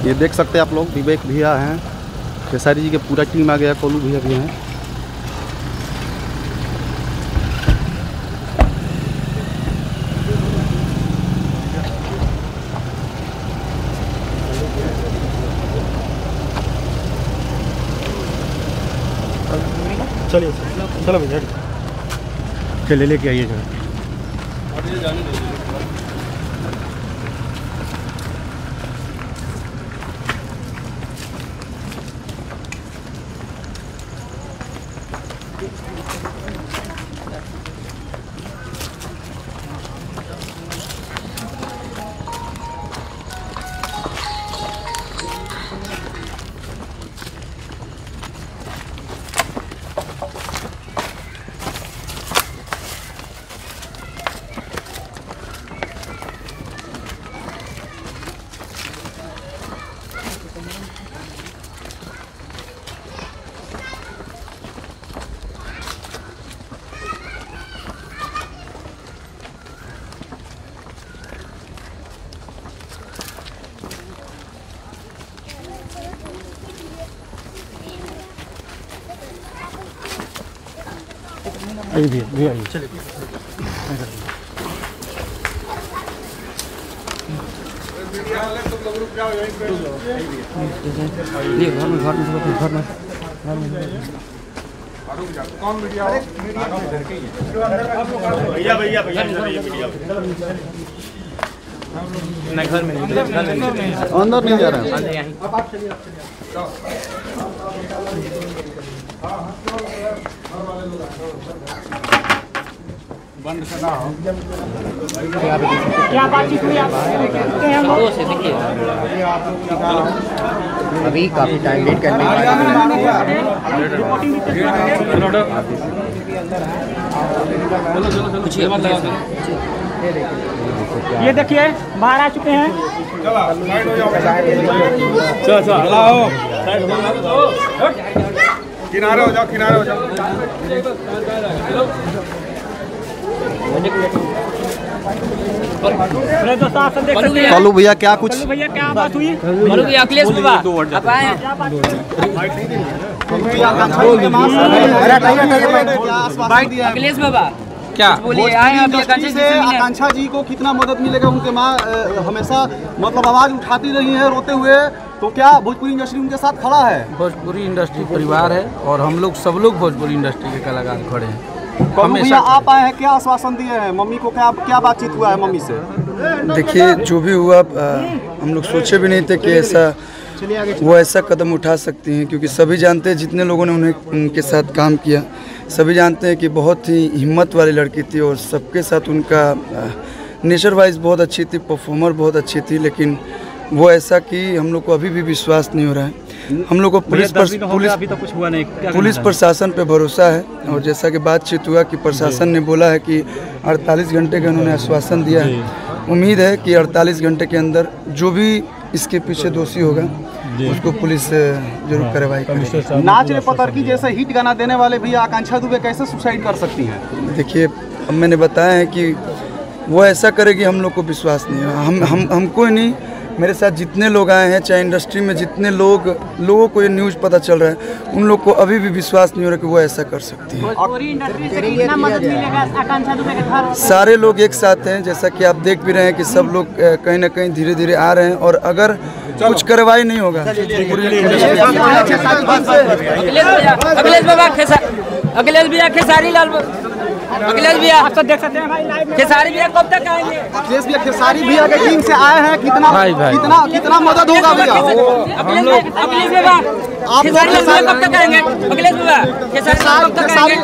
ये देख सकते हैं आप लोग, विवेक भैया हैं, खेसारी जी के पूरा टीम आ गया, कोलू भैया भी हैं। चलिए चलो भैया, चले लेके आइए जरा। आइए भैया आइए, चलिए। भैया भैया भैया नहीं, घर में नहीं, अंदर नहीं जा रहा है। बंद करना हो। क्या बातचीत हुई आपसे? देखिए अभी काफ़ी टाइम वेट करने के बाद ये देखिए बाहर आ चुके हैं। किनारे हो जाओ, किनारे हो जाओ। कोलू भैया क्या कुछ भैया क्या बात हुई? अखिलेश बाबा आप आए हैं? अखिलेश बाबा क्या बोलिए, आए हैं अभी आकांक्षा जी को कितना मदद मिलेगा? उनके माँ हमेशा मतलब आवाज़ उठाती रही है रोते हुए, तो क्या भोजपुरी इंडस्ट्री उनके साथ खड़ा है? भोजपुरी इंडस्ट्री परिवार है और हम लोग सब लोग भोजपुरी इंडस्ट्री के कलाकार खड़े हैं। भैया आप आए हैं, क्या आश्वासन दिए हैं मम्मी को? क्या बातचीत हुआ है मम्मी से? देखिए जो भी हुआ हम लोग सोचे भी नहीं थे कि वो ऐसा कदम उठा सकती हैं, क्योंकि सभी जानते हैं, जितने लोगों ने उनके साथ काम किया सभी जानते हैं कि बहुत ही हिम्मत वाली लड़की थी और सबके साथ उनका नेचर वाइज बहुत अच्छी थी, परफॉर्मर बहुत अच्छी थी, लेकिन वो ऐसा कि हम लोग को अभी भी विश्वास नहीं हो रहा है। हम लोग को पुलिस प्रशासन पे भरोसा है, और जैसा कि बातचीत हुआ कि प्रशासन ने बोला है कि 48 घंटे का उन्होंने आश्वासन दिया है। उम्मीद है कि 48 घंटे के अंदर जो भी इसके पीछे दोषी होगा उसको पुलिस जरूर कार्रवाई करेगी। नाच रे पतर की जैसे हिट गाना देने वाले भी आकांक्षा दुबे कैसे सुसाइड कर सकती हैं? देखिए अब मैंने बताया है कि वो ऐसा करेगी, हम लोग को विश्वास नहीं है। हमको ही नहीं, मेरे साथ जितने लोग आए हैं, चाहे इंडस्ट्री में जितने लोगों को ये न्यूज़ पता चल रहा है, उन लोग को अभी भी विश्वास नहीं हो रहा कि वो ऐसा कर सकती है। सारे लोग एक साथ हैं, जैसा कि आप देख भी रहे हैं कि सब लोग कहीं ना कहीं धीरे धीरे आ रहे हैं, और अगर कुछ कार्रवाई नहीं होगा अखिलेश भैया खेसारी लाल अखिलेश भैया आप सब देख सकते हैं भाई लाइव। खेसारी भैया कब तक आएंगे? अखिलेश भैया खेसारी भैया के टीम से आए हैं, कितना मदद होगा भैया? अखिलेश भैया खेसारी लाल कब तक आएंगे? अखिलेश भैया खेसारी लाल कब तक आएंगे?